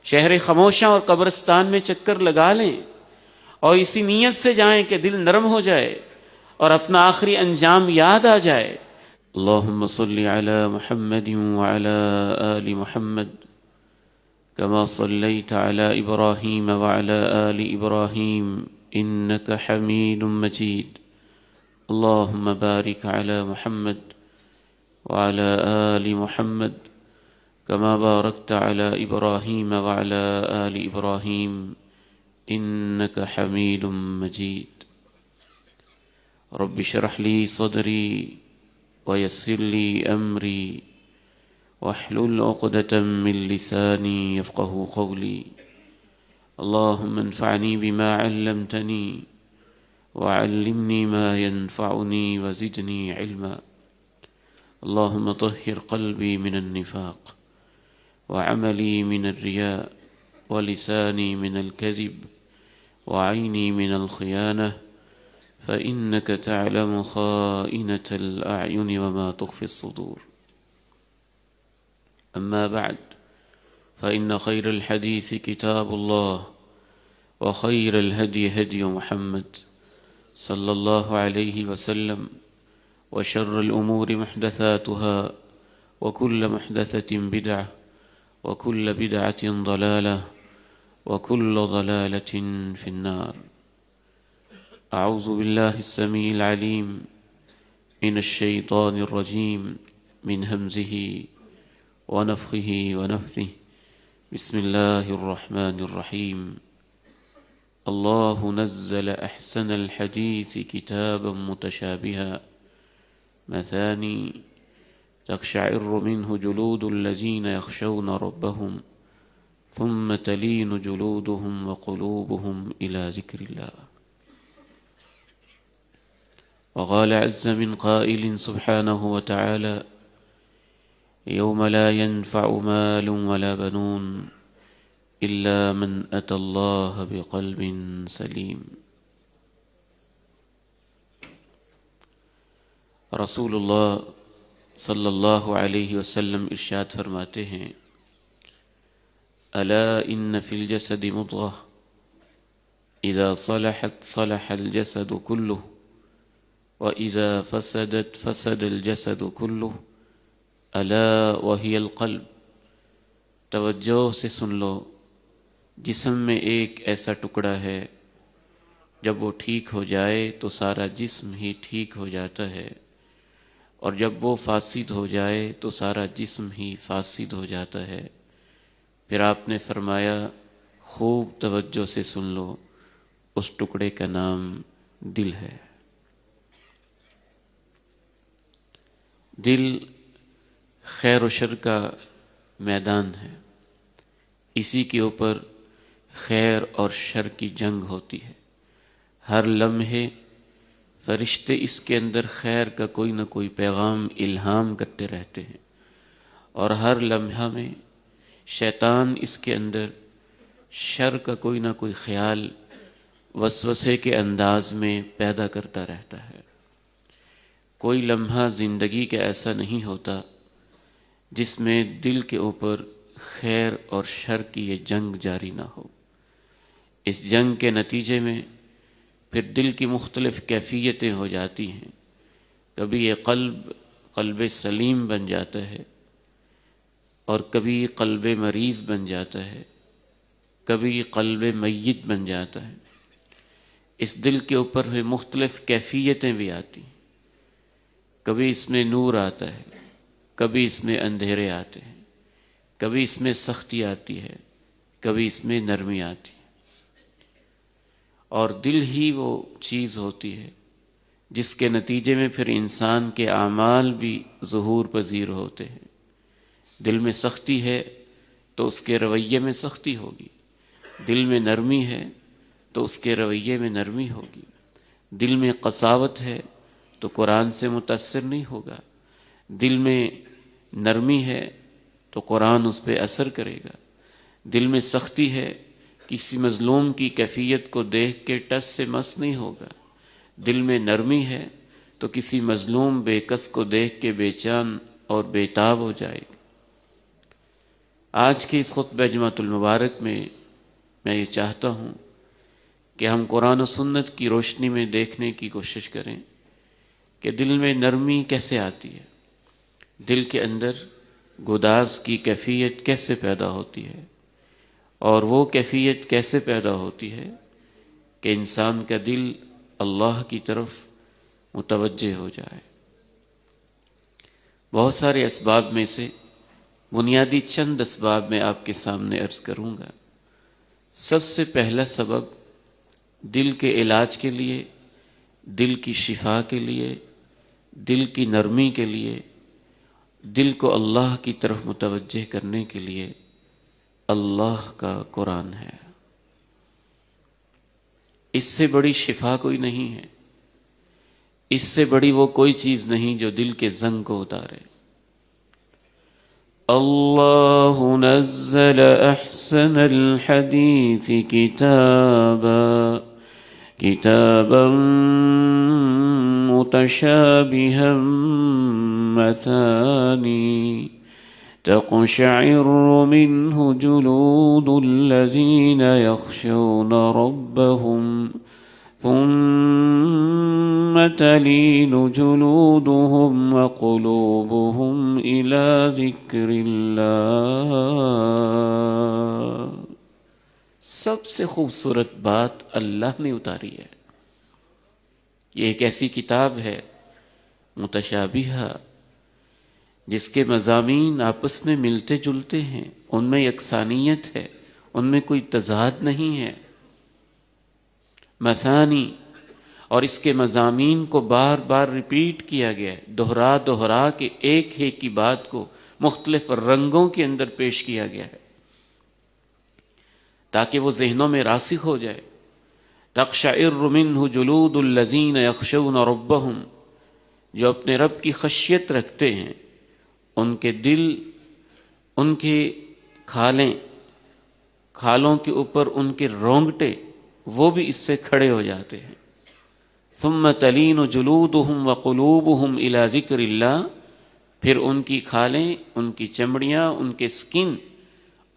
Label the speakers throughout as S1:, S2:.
S1: شہر خموشاں اور قبرستان میں چکر لگا لیں اور اسی نیت سے جائیں کہ دل نرم ہو جائے اور اپنا آخری انجام یاد آ جائے۔ اللہم صلی علی محمد وعلی آل محمد كما صليت على إبراهيم وعلى آل إبراهيم إنك حميد مجيد اللهم بارك على محمد وعلى آل محمد كما باركت على إبراهيم وعلى آل إبراهيم إنك حميد مجيد رب اشرح لي صدري ويسر لي أمري واحلل عقدة من لساني يفقه قولي اللهم انفعني بما علمتني وعلمني ما ينفعني وزدني علما اللهم طهر قلبي من النفاق وعملي من الرياء ولساني من الكذب وعيني من الخيانة فإنك تعلم خائنة الأعين وما تخفي الصدور أما بعد فإن خير الحديث كتاب الله وخير الهدي هدي محمد صلى الله عليه وسلم وشر الأمور محدثاتها وكل محدثة بدعة وكل بدعة ضلالة وكل ضلالة في النار أعوذ بالله السميع العليم من الشيطان الرجيم من همزه ونفخه ونفثه بسم الله الرحمن الرحيم الله نزل أحسن الحديث كتابا متشابها مثاني تقشعر منه جلود الذين يخشون ربهم ثم تلين جلودهم وقلوبهم إلى ذكر الله وقال عز من قائل سبحانه وتعالى يوم لا ينفع مال ولا بنون إلا من أتى الله بقلب سليم رسول اللہ صلی اللہ علیہ وسلم ارشاد فرماتے ہیں الا ان فی الجسد مضغہ اذا صلحت صلح الجسد كله واذا فسدت فسد الجسد كله الا وهي القلب توجہ سے سن لو جسم میں ایک ایسا ٹکڑا ہے جب وہ ٹھیک ہو جائے تو سارا جسم ہی ٹھیک ہو جاتا ہے اور جب وہ فاسد ہو جائے تو سارا جسم ہی فاسد ہو جاتا ہے۔ پھر آپ نے فرمایا خوب توجہ سے سن لو اس ٹکڑے کا نام دل ہے۔ دل خیر و شر کا میدان ہے، اسی کے اوپر خیر اور شر کی جنگ ہوتی ہے۔ ہر لمحے فرشتے اس کے اندر خیر کا کوئی نہ کوئی پیغام الہام کرتے رہتے ہیں، اور ہر لمحہ میں شیطان اس کے اندر شر کا کوئی نہ کوئی خیال وسوسے کے انداز میں پیدا کرتا رہتا ہے۔ کوئی لمحہ زندگی کا ایسا نہیں ہوتا جس میں دل کے اوپر خیر اور شر کی یہ جنگ جاری نہ ہو۔ اس جنگ کے نتیجے میں پھر دل کی مختلف کیفیتیں ہو جاتی ہیں۔ کبھی یہ قلب سلیم بن جاتا ہے اور کبھی قلب مریض بن جاتا ہے، کبھی قلب میت بن جاتا ہے۔ اس دل کے اوپر بھی مختلف کیفیتیں بھی آتی ہیں، کبھی اس میں نور آتا ہے، کبھی اس میں اندھیرے آتے ہیں، کبھی اس میں سختی آتی ہے، کبھی اس میں نرمی آتی ہے۔ اور دل ہی وہ چیز ہوتی ہے جس کے نتیجے میں پھر انسان کے اعمال بھی ظہور پذیر ہوتے ہیں۔ دل میں سختی ہے تو اس کے رویے میں سختی ہوگی، دل میں نرمی ہے تو اس کے رویے میں نرمی ہوگی، دل میں قساوت ہے تو قرآن سے متاثر نہیں ہوگا، دل میں نرمی ہے تو قرآن اس پہ اثر کرے گا، دل میں سختی ہے کسی مظلوم کی کیفیت کو دیکھ کے ٹس سے مس نہیں ہوگا، دل میں نرمی ہے تو کسی مظلوم بے کس کو دیکھ کے بے چین اور بے تاب ہو جائے گا۔ آج کے اس خطبہ جمعۃ المبارک میں میں یہ چاہتا ہوں کہ ہم قرآن و سنت کی روشنی میں دیکھنے کی کوشش کریں کہ دل میں نرمی کیسے آتی ہے، دل کے اندر گداز کی کیفیت کیسے پیدا ہوتی ہے، اور وہ کیفیت کیسے پیدا ہوتی ہے کہ انسان کا دل اللہ کی طرف متوجہ ہو جائے۔ بہت سارے اسباب میں سے بنیادی چند اسباب میں آپ کے سامنے عرض کروں گا۔ سب سے پہلا سبب دل کے علاج کے لیے، دل کی شفا کے لیے، دل کی نرمی کے لیے، دل کو اللہ کی طرف متوجہ کرنے کے لیے اللہ کا قرآن ہے۔ اس سے بڑی شفا کوئی نہیں ہے، اس سے بڑی وہ کوئی چیز نہیں جو دل کے زنگ کو اتارے۔ اللہ نزل احسن الحدیث کتابا متشابہا مثانی تقشعر منه جلود الذين يخشون ربهم ثم تلين جلودهم وقلوبهم إلى ذكر الله۔ سب سے خوبصورت بات اللہ نے اتاری ہے۔ یہ ایک ایسی کتاب ہے متشابہہ، جس کے مضامین آپس میں ملتے جلتے ہیں، ان میں یکسانیت ہے، ان میں کوئی تضاد نہیں ہے۔ مثانی، اور اس کے مضامین کو بار بار ریپیٹ کیا گیا ہے، دہرا دہرا کے ایک کی بات کو مختلف رنگوں کے اندر پیش کیا گیا ہے تاکہ وہ ذہنوں میں راسخ ہو جائے۔ تقشعر منہ جلود الذین یخشون ربہم، جو اپنے رب کی خشیت رکھتے ہیں، ان کے دل، ان کے کھالوں کے اوپر ان کے رونگٹے، وہ بھی اس سے کھڑے ہو جاتے ہیں۔ ثم تلین جلودہم وقلوبہم الی ذکر اللہ، پھر ان کی کھالیں، ان کی چمڑیاں، ان کے سکن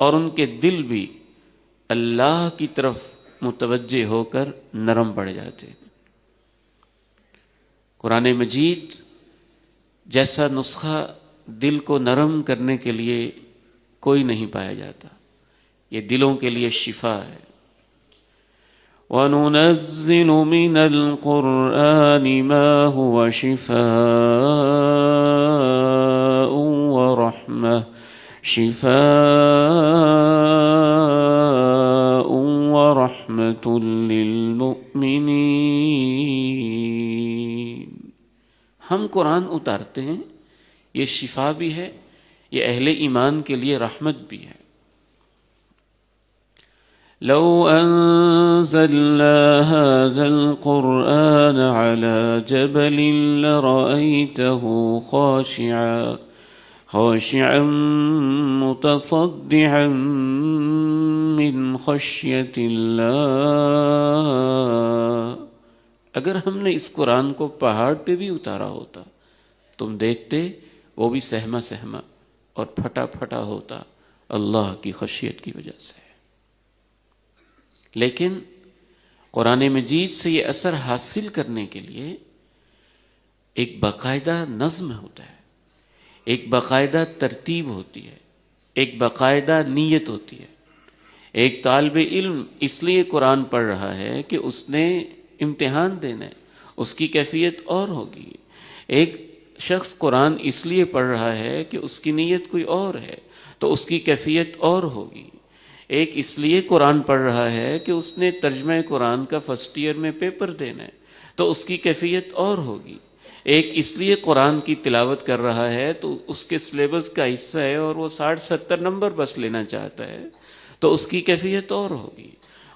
S1: اور ان کے دل بھی اللہ کی طرف متوجہ ہو کر نرم پڑ جاتے ہیں۔ قرآن مجید جیسا نسخہ دل کو نرم کرنے کے لیے کوئی نہیں پایا جاتا، یہ دلوں کے لیے شفا ہے۔ وَنُنَزِّلُ مِنَ الْقُرْآنِ مَا هُوَ شِفَاءٌ وَرَحْمَةٌ لِّلْمُؤْمِنِينَ۔ ہم قرآن اتارتے ہیں، یہ شفا بھی ہے، یہ اہل ایمان کے لیے رحمت بھی ہے۔ لو انزلنا هذا القرآن على جبل لرأيته خاشعا متصدعا من خشية الله۔ اگر ہم نے اس قرآن کو پہاڑ پہ بھی اتارا ہوتا، تم دیکھتے وہ بھی سہما سہما اور پھٹا پھٹا ہوتا اللہ کی خشیت کی وجہ سے۔ لیکن قرآن مجید سے یہ اثر حاصل کرنے کے لیے ایک باقاعدہ نظم ہوتا ہے، ایک باقاعدہ ترتیب ہوتی ہے، ایک باقاعدہ نیت ہوتی ہے۔ ایک طالب علم اس لیے قرآن پڑھ رہا ہے کہ اس نے امتحان دینا ہے، اس کی کیفیت اور ہوگی۔ ایک شخص قرآن اس لیے پڑھ رہا ہے کہ اس کی نیت کوئی اور ہے، تو اس کی کیفیت اور ہوگی۔ ایک اس لیے قرآن پڑھ رہا ہے کہ اس نے ترجمہ قرآن کا فرسٹ ایئر میں پیپر دینا ہے، تو اس کی کیفیت اور ہوگی۔ ایک اس لیے قرآن کی تلاوت کر رہا ہے تو اس کے سلیبس کا حصہ ہے اور وہ 60-70 نمبر بس لینا چاہتا ہے، تو اس کی کیفیت اور ہوگی۔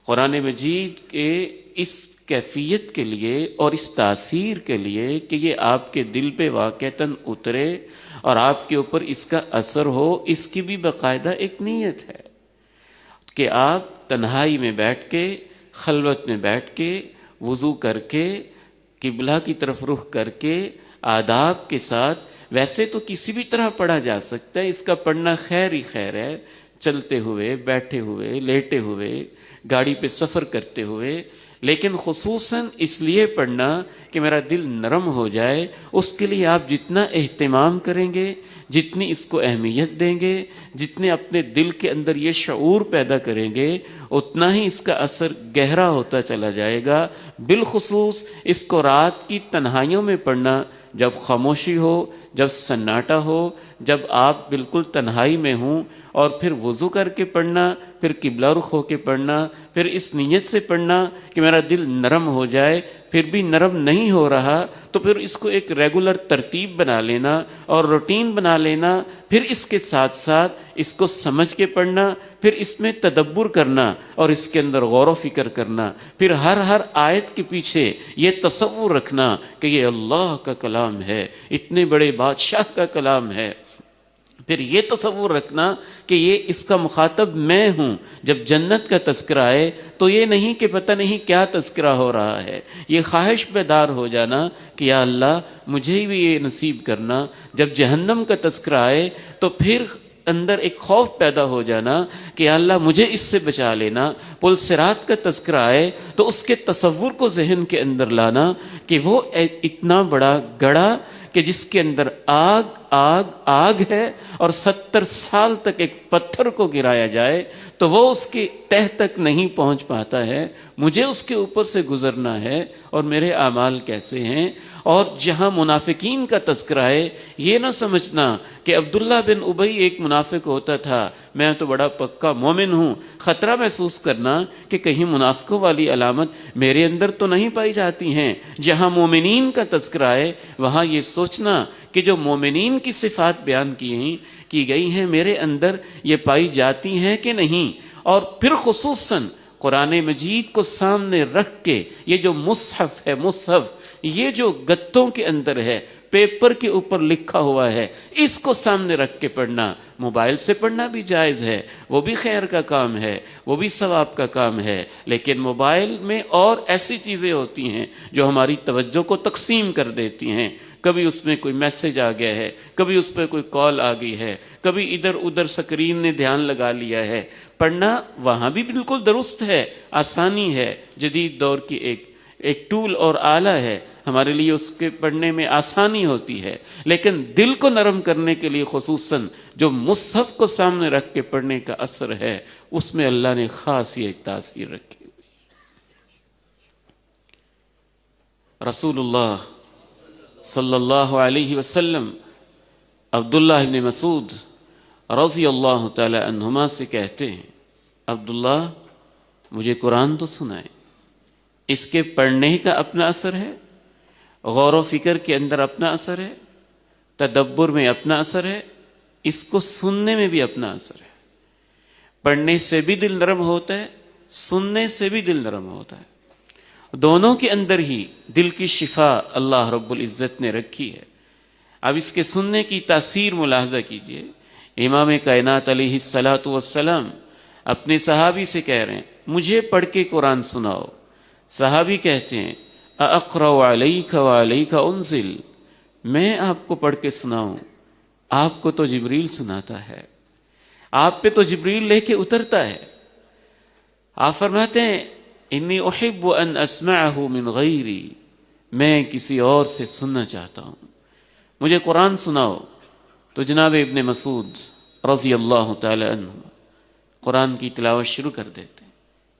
S1: قرآن مجید کے اس کیفیت کے لیے اور اس تاثیر کے لیے کہ یہ آپ کے دل پہ واقعتاً اترے اور آپ کے اوپر اس کا اثر ہو، اس کی بھی باقاعدہ ایک نیت ہے کہ آپ تنہائی میں بیٹھ کے، خلوت میں بیٹھ کے، وضو کر کے، قبلہ کی طرف رخ کر کے، آداب کے ساتھ، ویسے تو کسی بھی طرح پڑھا جا سکتا ہے، اس کا پڑھنا خیر ہی خیر ہے، چلتے ہوئے، بیٹھے ہوئے، لیٹے ہوئے، گاڑی پہ سفر کرتے ہوئے، لیکن خصوصاً اس لیے پڑھنا کہ میرا دل نرم ہو جائے۔ اس کے لیے آپ جتنا اہتمام کریں گے، جتنی اس کو اہمیت دیں گے، جتنے اپنے دل کے اندر یہ شعور پیدا کریں گے، اتنا ہی اس کا اثر گہرا ہوتا چلا جائے گا۔ بالخصوص اس کو رات کی تنہائیوں میں پڑھنا، جب خاموشی ہو، جب سناٹا ہو، جب آپ بالکل تنہائی میں ہوں، اور پھر وضو کر کے پڑھنا، پھر قبلہ رخ ہو کے پڑھنا، پھر اس نیت سے پڑھنا کہ میرا دل نرم ہو جائے۔ پھر بھی نرم نہیں ہو رہا تو پھر اس کو ایک ریگولر ترتیب بنا لینا اور روٹین بنا لینا، پھر اس کے ساتھ ساتھ اس کو سمجھ کے پڑھنا، پھر اس میں تدبر کرنا اور اس کے اندر غور و فکر کرنا، پھر ہر آیت کے پیچھے یہ تصور رکھنا کہ یہ اللہ کا کلام ہے، اتنے بڑے بادشاہ کا کلام ہے۔ پھر یہ تصور رکھنا کہ یہ اس کا مخاطب میں ہوں۔ جب جنت کا تذکرہ آئے تو یہ نہیں کہ پتہ نہیں کیا تذکرہ ہو رہا ہے، یہ خواہش بیدار ہو جانا کہ یا اللہ مجھے بھی یہ نصیب کرنا۔ جب جہنم کا تذکرہ آئے تو پھر اندر ایک خوف پیدا ہو جانا کہ یا اللہ مجھے اس سے بچا لینا۔ پل صراط کا تذکرہ آئے تو اس کے تصور کو ذہن کے اندر لانا کہ وہ اتنا بڑا گڑھا کہ جس کے اندر آگ آگ آگ ہے، اور 70 سال تک ایک پتھر کو گرایا جائے تو وہ اس کی تہ تک نہیں پہنچ پاتا ہے، مجھے اس کے اوپر سے گزرنا ہے، اور میرے اعمال کیسے ہیں۔ اور جہاں منافقین کا تذکرہ ہے، یہ نہ سمجھنا کہ عبداللہ بن ابی ایک منافق ہوتا تھا، میں تو بڑا پکا مومن ہوں، خطرہ محسوس کرنا کہ کہیں منافقوں والی علامت میرے اندر تو نہیں پائی جاتی ہیں۔ جہاں مومنین کا تذکرہ ہے وہاں یہ سوچنا کہ جو مومنین کی صفات بیان کی گئی ہیں میرے اندر یہ پائی جاتی ہیں کہ نہیں۔ اور پھر خصوصاً قرآن مجید کو سامنے رکھ کے یہ جو مصحف ہے، مصحف یہ جو گتوں کے اندر ہے، پیپر کے اوپر لکھا ہوا ہے، اس کو سامنے رکھ کے پڑھنا۔ موبائل سے پڑھنا بھی جائز ہے، وہ بھی خیر کا کام ہے، وہ بھی ثواب کا کام ہے، لیکن موبائل میں اور ایسی چیزیں ہوتی ہیں جو ہماری توجہ کو تقسیم کر دیتی ہیں۔ کبھی اس میں کوئی میسج آ گیا ہے، کبھی اس پہ کوئی کال آ گئی ہے، کبھی ادھر ادھر سکرین نے دھیان لگا لیا ہے۔ پڑھنا وہاں بھی بالکل درست ہے، آسانی ہے، جدید دور کی ایک ٹول اور آلہ ہے، ہمارے لیے اس کے پڑھنے میں آسانی ہوتی ہے، لیکن دل کو نرم کرنے کے لیے خصوصاً جو مصحف کو سامنے رکھ کے پڑھنے کا اثر ہے، اس میں اللہ نے خاص ایک تاثیر رکھی ہوئی۔ رسول اللہ صلی اللہ علیہ وسلم عبداللہ بن مسعود رضی اللہ تعالی عنہما سے کہتے ہیں، عبداللہ مجھے قرآن تو سنائے، اس کے پڑھنے کا اپنا اثر ہے، غور و فکر کے اندر اپنا اثر ہے، تدبر میں اپنا اثر ہے، اس کو سننے میں بھی اپنا اثر ہے۔ پڑھنے سے بھی دل نرم ہوتا ہے، سننے سے بھی دل نرم ہوتا ہے، دونوں کے اندر ہی دل کی شفا اللہ رب العزت نے رکھی ہے۔ اب اس کے سننے کی تاثیر ملاحظہ کیجئے۔ امام کائنات علیہ الصلاۃ والسلام اپنے صحابی سے کہہ رہے ہیں مجھے پڑھ کے قرآن سناؤ۔ صحابی کہتے ہیں اقرأ علیک وعلیک انزل، میں آپ کو پڑھ کے سناؤں؟ آپ کو تو جبریل سناتا ہے، آپ پہ تو جبریل لے کے اترتا ہے۔ آپ فرماتے ہیں انی احب ان اسمعہ من غیری، میں کسی اور سے سننا چاہتا ہوں، مجھے قرآن سناؤ۔ تو جناب ابن مسعود رضی اللہ تعالی عنہ قرآن کی تلاوت شروع کر دیتے ہیں،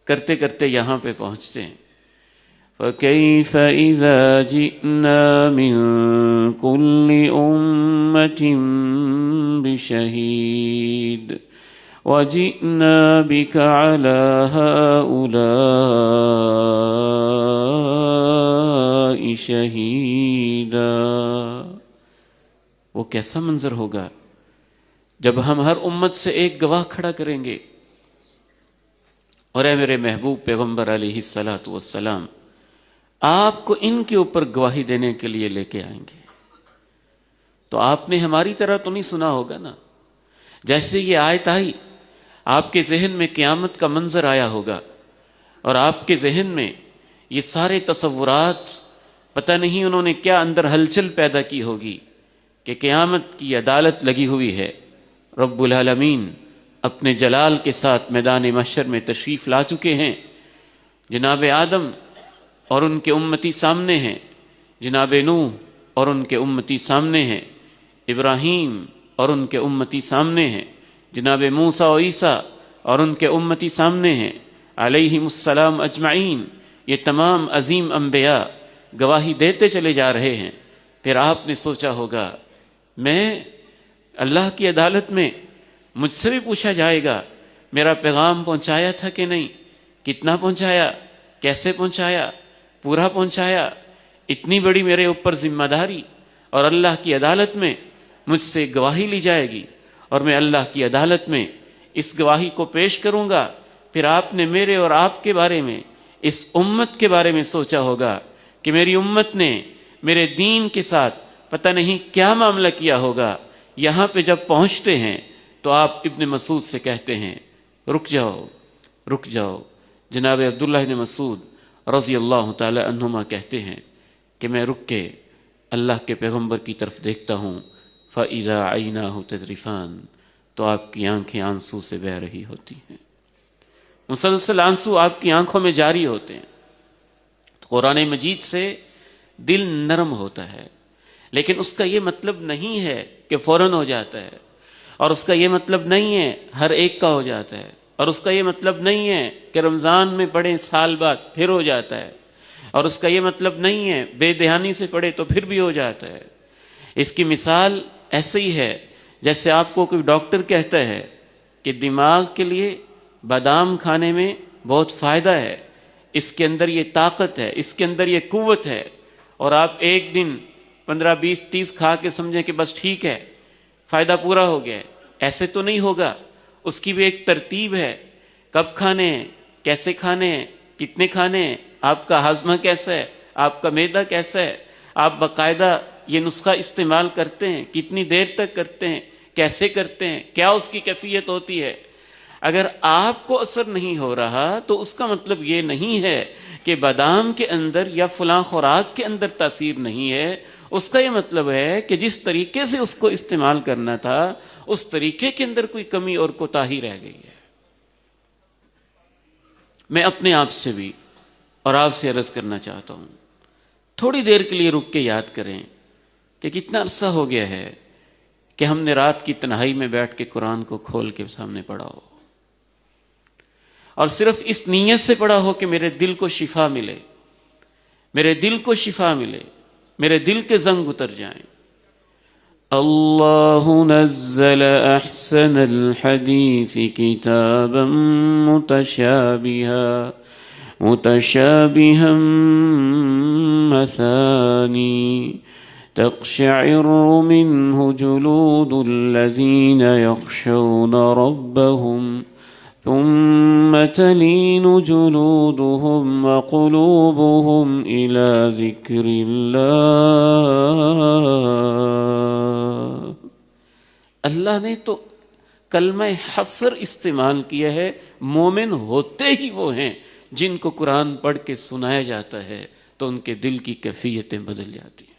S1: کرتے کرتے یہاں پہ پہنچتے ہیں فَكَيْفَ إِذَا جِئْنَا مِن كُلِّ أُمَّةٍ بِشَهِيدٍ وَجِئْنَا بِكَ عَلَى هَؤُلَاءِ شَهِيدًا۔ وہ کیسا منظر ہوگا جب ہم ہر امت سے ایک گواہ کھڑا کریں گے، اور اے میرے محبوب پیغمبر علیہ الصلاۃ والسلام آپ کو ان کے اوپر گواہی دینے کے لیے لے کے آئیں گے۔ تو آپ نے ہماری طرح تو نہیں سنا ہوگا نا، جیسے یہ آیت آئی آپ کے ذہن میں قیامت کا منظر آیا ہوگا، اور آپ کے ذہن میں یہ سارے تصورات، پتہ نہیں انہوں نے کیا اندر ہلچل پیدا کی ہوگی کہ قیامت کی عدالت لگی ہوئی ہے، رب العالمین اپنے جلال کے ساتھ میدان محشر میں تشریف لا چکے ہیں۔ جناب آدم اور ان کے امتی سامنے ہیں، جناب نوح اور ان کے امتی سامنے ہیں، ابراہیم اور ان کے امتی سامنے ہیں، جناب موسیٰ و عیسیٰ اور ان کے امتی سامنے ہیں، علیہم السلام اجمعین۔ یہ تمام عظیم انبیاء گواہی دیتے چلے جا رہے ہیں۔ پھر آپ نے سوچا ہوگا میں اللہ کی عدالت میں مجھ سے بھی پوچھا جائے گا میرا پیغام پہنچایا تھا کہ نہیں، کتنا پہنچایا، کیسے پہنچایا، پورا پہنچایا؟ اتنی بڑی میرے اوپر ذمہ داری، اور اللہ کی عدالت میں مجھ سے گواہی لی جائے گی، اور میں اللہ کی عدالت میں اس گواہی کو پیش کروں گا۔ پھر آپ نے میرے اور آپ کے بارے میں، اس امت کے بارے میں سوچا ہوگا کہ میری امت نے میرے دین کے ساتھ پتہ نہیں کیا معاملہ کیا ہوگا۔ یہاں پہ جب پہنچتے ہیں تو آپ ابن مسعود سے کہتے ہیں رک جاؤ رک جاؤ۔ جناب عبداللہ بن مسعود رضی اللہ تعالی عنہما کہتے ہیں کہ میں رک کے اللہ کے پیغمبر کی طرف دیکھتا ہوں، فَإِذَا عَيْنَاهُ تَذْرِفَانِ، تو آپ کی آنکھیں آنسو سے بہہ رہی ہوتی ہیں، مسلسل آنسو آپ کی آنکھوں میں جاری ہوتے ہیں۔ قرآن مجید سے دل نرم ہوتا ہے، لیکن اس کا یہ مطلب نہیں ہے کہ فوراً ہو جاتا ہے، اور اس کا یہ مطلب نہیں ہے ہر ایک کا ہو جاتا ہے، اور اس کا یہ مطلب نہیں ہے کہ رمضان میں پڑھیں سال بعد پھر ہو جاتا ہے، اور اس کا یہ مطلب نہیں ہے بے دھیانی سے پڑھے تو پھر بھی ہو جاتا ہے۔ اس کی مثال ایسے ہی ہے جیسے آپ کو کوئی ڈاکٹر کہتا ہے کہ دماغ کے لیے بادام کھانے میں بہت فائدہ ہے، اس کے اندر یہ طاقت ہے، اس کے اندر یہ قوت ہے، اور آپ ایک دن 15 20 30 کھا کے سمجھیں کہ بس ٹھیک ہے فائدہ پورا ہو گیا ہے۔ ایسے تو نہیں ہوگا، اس کی بھی ایک ترتیب ہے، کب کھانے ہیں، کیسے کھانے ہیں، کتنے کھانے ہیں، آپ کا ہاضمہ کیسا ہے، آپ کا معدہ کیسا ہے، آپ باقاعدہ یہ نسخہ استعمال کرتے ہیں، کتنی دیر تک کرتے ہیں، کیسے کرتے ہیں، کیا اس کی کیفیت ہوتی ہے۔ اگر آپ کو اثر نہیں ہو رہا تو اس کا مطلب یہ نہیں ہے کہ بادام کے اندر یا فلاں خوراک کے اندر تاثیر نہیں ہے، اس کا یہ مطلب ہے کہ جس طریقے سے اس کو استعمال کرنا تھا اس طریقے کے اندر کوئی کمی اور کوتاہی رہ گئی ہے۔ میں اپنے آپ سے بھی اور آپ سے عرض کرنا چاہتا ہوں، تھوڑی دیر کے لیے رک کے یاد کریں کہ کتنا عرصہ ہو گیا ہے کہ ہم نے رات کی تنہائی میں بیٹھ کے قرآن کو کھول کے سامنے پڑھا ہو، اور صرف اس نیت سے پڑھا ہو کہ میرے دل کو شفا ملے، میرے دل کو شفا ملے، میرے دل کے زنگ اتر جائیں۔ اللہ نزل احسن الحدیث کتابا متشابہا مثانی تقشعر منه جلود الذین یخشون ربهم ثم تلين جلودهم وقلوبهم إلى ذكر الله۔ اللہ نے تو کلمہ حسر استعمال کیا ہے، مومن ہوتے ہی وہ ہیں جن کو قرآن پڑھ کے سنایا جاتا ہے تو ان کے دل کی کیفیتیں بدل جاتی ہیں۔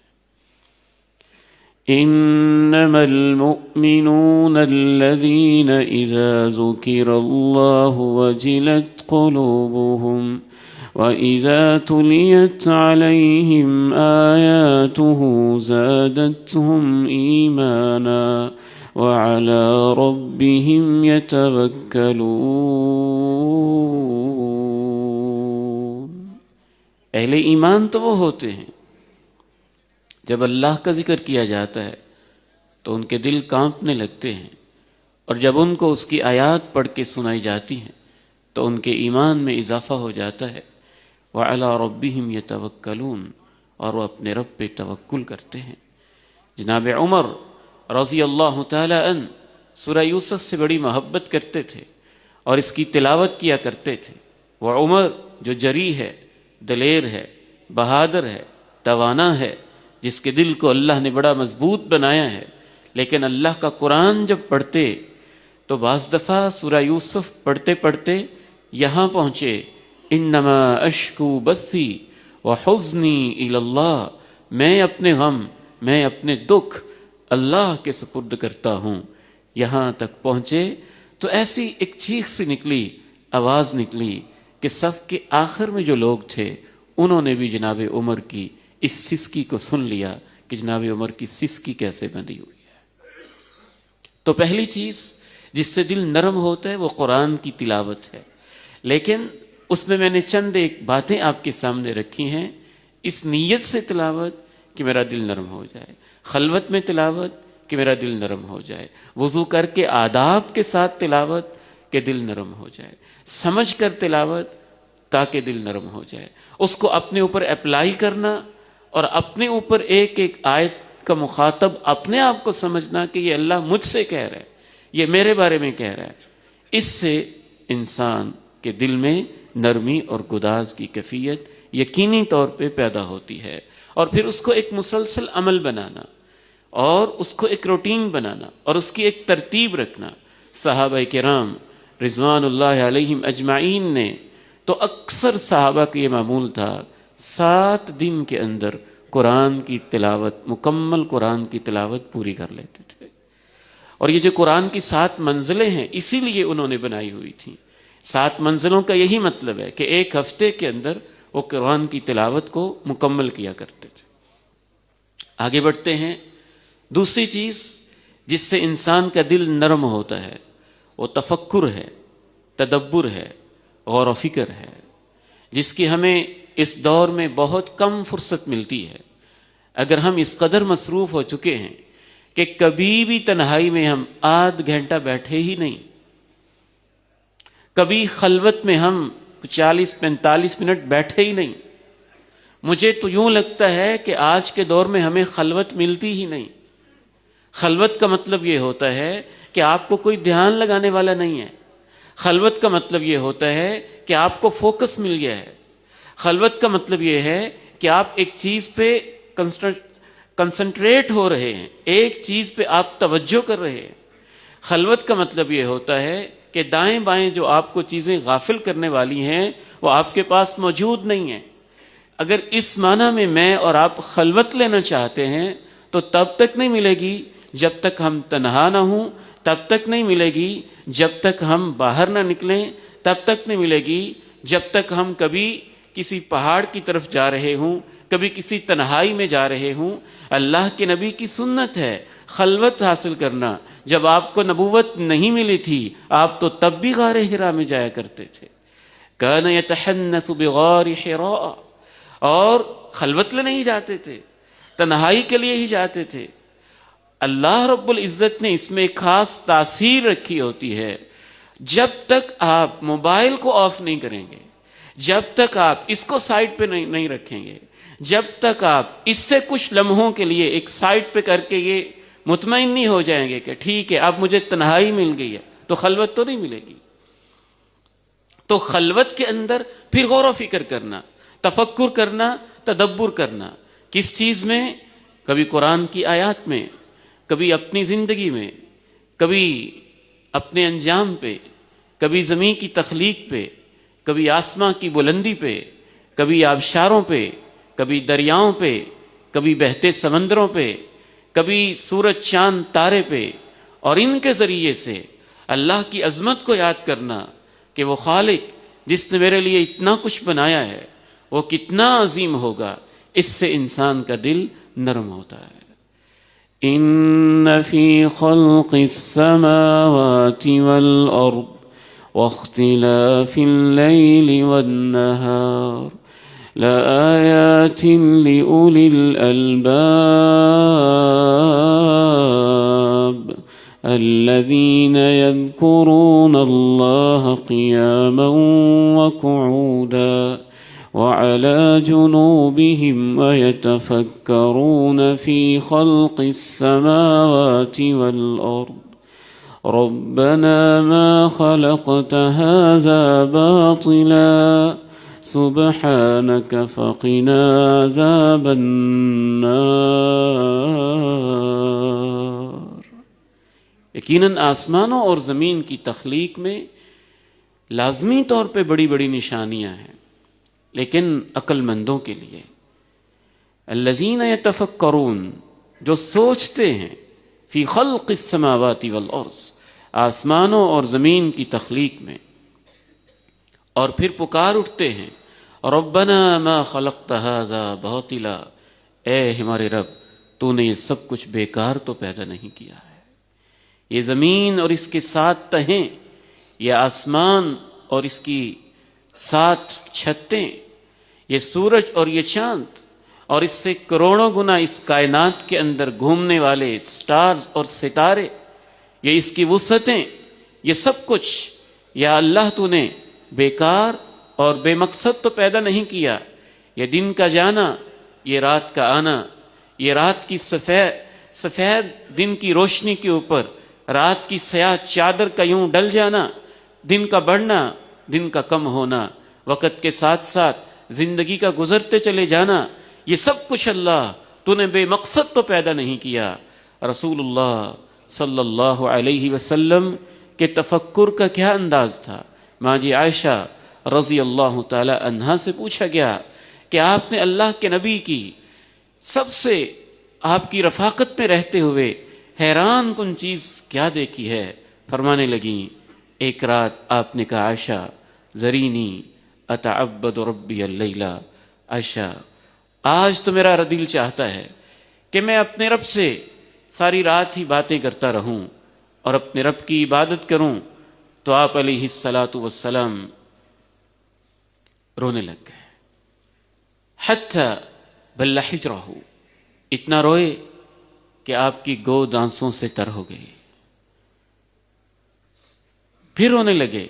S1: انما المؤمنون الذين اذا ذكر الله وجلت قلوبهم واذا تليت عليهم اياته زادتهم ايمانا وعلى ربهم يتوكلون۔ اہل ایمان تو وہ ہوتے ہیں جب اللہ کا ذکر کیا جاتا ہے تو ان کے دل کانپنے لگتے ہیں، اور جب ان کو اس کی آیات پڑھ کے سنائی جاتی ہیں تو ان کے ایمان میں اضافہ ہو جاتا ہے۔ وَعَلَىٰ رَبِّهِمْ يَتَوَكَّلُونَ، اور وہ اپنے رب پہ توکل کرتے ہیں۔ جناب عمر رضی اللہ تعالی عنہ سورہ یوسف سے بڑی محبت کرتے تھے اور اس کی تلاوت کیا کرتے تھے۔ وہ عمر جو جری ہے، دلیر ہے، بہادر ہے، توانا ہے، جس کے دل کو اللہ نے بڑا مضبوط بنایا ہے، لیکن اللہ کا قرآن جب پڑھتے تو بعض دفعہ سورہ یوسف پڑھتے پڑھتے یہاں پہنچے، انما اشکو بثی وحزنی الی اللہ، میں اپنے غم، میں اپنے دکھ اللہ کے سپرد کرتا ہوں۔ یہاں تک پہنچے تو ایسی ایک چیخ سی نکلی، آواز نکلی کہ صف کے آخر میں جو لوگ تھے انہوں نے بھی جناب عمر کی اس سسکی کو سن لیا کہ جناب عمر کی سسکی کیسے بندھی ہوئی ہے۔ تو پہلی چیز جس سے دل نرم ہوتا ہے وہ قرآن کی تلاوت ہے، لیکن اس میں نے چند ایک باتیں آپ کے سامنے رکھی ہیں۔ اس نیت سے تلاوت کہ میرا دل نرم ہو جائے، خلوت میں تلاوت کہ میرا دل نرم ہو جائے، وضو کر کے آداب کے ساتھ تلاوت کہ دل نرم ہو جائے، سمجھ کر تلاوت تاکہ دل نرم ہو جائے، اس کو اپنے اوپر اپلائی کرنا اور اپنے اوپر ایک ایک آیت کا مخاطب اپنے آپ کو سمجھنا کہ یہ اللہ مجھ سے کہہ رہا ہے، یہ میرے بارے میں کہہ رہا ہے۔ اس سے انسان کے دل میں نرمی اور گداز کی کیفیت یقینی طور پہ پیدا ہوتی ہے، اور پھر اس کو ایک مسلسل عمل بنانا اور اس کو ایک روٹین بنانا اور اس کی ایک ترتیب رکھنا۔ صحابہ کرام رضوان اللہ علیہم اجمعین نے تو اکثر صحابہ کا یہ معمول تھا 7 دن کے اندر قرآن کی تلاوت، مکمل قرآن کی تلاوت پوری کر لیتے تھے۔ اور یہ جو قرآن کی 7 منزلیں ہیں اسی لیے انہوں نے بنائی ہوئی تھیں۔ 7 منزلوں کا یہی مطلب ہے کہ ایک ہفتے کے اندر وہ قرآن کی تلاوت کو مکمل کیا کرتے تھے۔ آگے بڑھتے ہیں۔ دوسری چیز جس سے انسان کا دل نرم ہوتا ہے وہ تفکر ہے، تدبر ہے، غور و فکر ہے، جس کی ہمیں اس دور میں بہت کم فرصت ملتی ہے۔ اگر ہم اس قدر مصروف ہو چکے ہیں کہ کبھی بھی تنہائی میں ہم آدھ گھنٹہ بیٹھے ہی نہیں، کبھی خلوت میں ہم 40-45 منٹ بیٹھے ہی نہیں۔ مجھے تو یوں لگتا ہے کہ آج کے دور میں ہمیں خلوت ملتی ہی نہیں۔ خلوت کا مطلب یہ ہوتا ہے کہ آپ کو کوئی دھیان لگانے والا نہیں ہے۔ خلوت کا مطلب یہ ہوتا ہے کہ آپ کو فوکس مل گیا ہے۔ خلوت کا مطلب یہ ہے کہ آپ ایک چیز پہ کنسنٹریٹ ہو رہے ہیں، ایک چیز پہ آپ توجہ کر رہے ہیں۔ خلوت کا مطلب یہ ہوتا ہے کہ دائیں بائیں جو آپ کو چیزیں غافل کرنے والی ہیں وہ آپ کے پاس موجود نہیں ہیں۔ اگر اس معنی میں اور آپ خلوت لینا چاہتے ہیں تو تب تک نہیں ملے گی جب تک ہم تنہا نہ ہوں، تب تک نہیں ملے گی جب تک ہم باہر نہ نکلیں، تب تک نہیں ملے گی جب تک ہم کبھی کسی پہاڑ کی طرف جا رہے ہوں، کبھی کسی تنہائی میں جا رہے ہوں۔ اللہ کے نبی کی سنت ہے خلوت حاصل کرنا۔ جب آپ کو نبوت نہیں ملی تھی آپ تو تب بھی غار حرا میں جایا کرتے تھے۔ کان یتحنث بغار حراء، اور خلوت لینے ہی جاتے تھے، تنہائی کے لیے ہی جاتے تھے۔ اللہ رب العزت نے اس میں ایک خاص تاثیر رکھی ہوتی ہے۔ جب تک آپ موبائل کو آف نہیں کریں گے، جب تک آپ اس کو سائڈ پہ نہیں رکھیں گے، جب تک آپ اس سے کچھ لمحوں کے لیے ایک سائڈ پہ کر کے یہ مطمئن نہیں ہو جائیں گے کہ ٹھیک ہے اب مجھے تنہائی مل گئی ہے، تو خلوت تو نہیں ملے گی۔ تو خلوت کے اندر پھر غور و فکر کرنا، تفکر کرنا، تدبر کرنا۔ کس چیز میں؟ کبھی قرآن کی آیات میں، کبھی اپنی زندگی میں، کبھی اپنے انجام پہ، کبھی زمین کی تخلیق پہ، کبھی آسماں کی بلندی پہ، کبھی آبشاروں پہ، کبھی دریاؤں پہ، کبھی بہتے سمندروں پہ، کبھی سورج چاند تارے پہ، اور ان کے ذریعے سے اللہ کی عظمت کو یاد کرنا کہ وہ خالق جس نے میرے لیے اتنا کچھ بنایا ہے وہ کتنا عظیم ہوگا۔ اس سے انسان کا دل نرم ہوتا ہے۔ ان فی خلق السماوات والارض واختلاف اللیل والنہار لآیات لأولی الألباب الذین یذکرون اللہ قیاما وقعودا وعلى جنوبهم ويتفكرون في خلق السماوات والأرض ربنا ما خلقت هذا باطلا سبحانك فقنا عذاب النار۔ یقیناً آسمانوں اور زمین کی تخلیق میں لازمی طور پہ بڑی بڑی نشانیاں ہیں، لیکن عقل مندوں کے لیے۔ الذین یتفکرون، جو سوچتے ہیں، فی خلق السماوات والارض، آسمانوں اور زمین کی تخلیق میں، اور پھر پکار اٹھتے ہیں ربنا ما خلقت ھذا باطلا، اے ہمارے رب تو نے یہ سب کچھ بیکار تو پیدا نہیں کیا ہے۔ یہ زمین اور اس کے 7 تہیں، یہ آسمان اور اس کی 7 چھتیں، یہ سورج اور یہ چاند، اور اس سے کروڑوں گنا اس کائنات کے اندر گھومنے والے سٹارز اور ستارے، یہ اس کی وسعتیں، یہ سب کچھ یا اللہ تو نے بیکار اور بے مقصد تو پیدا نہیں کیا۔ یہ دن کا جانا، یہ رات کا آنا، یہ رات کی سفید دن کی روشنی کے اوپر رات کی سیاہ چادر کا یوں ڈل جانا، دن کا بڑھنا، دن کا کم ہونا، وقت کے ساتھ ساتھ زندگی کا گزرتے چلے جانا، یہ سب کچھ اللہ تو نے بے مقصد تو پیدا نہیں کیا۔ رسول اللہ صلی اللہ علیہ وسلم کے تفکر کا کیا انداز تھا۔ ماں جی عائشہ رضی اللہ تعالی عنہا سے پوچھا گیا کہ آپ نے اللہ کے نبی کی سب سے آپ کی رفاقت میں رہتے ہوئے حیران کن چیز کیا دیکھی ہے؟ فرمانے لگیں، ایک رات آپ نے کہا عائشہ ذرینی اتعبد ربی اللیلہ، عائشہ آج تو میرا دل چاہتا ہے کہ میں اپنے رب سے ساری رات ہی باتیں کرتا رہوں اور اپنے رب کی عبادت کروں۔ تو آپ علیہ الصلاۃ والسلام رونے لگ گئے، حتی بل حجرہ، اتنا روئے کہ آپ کی گود آنسوں سے تر ہو گئی۔ پھر رونے لگے،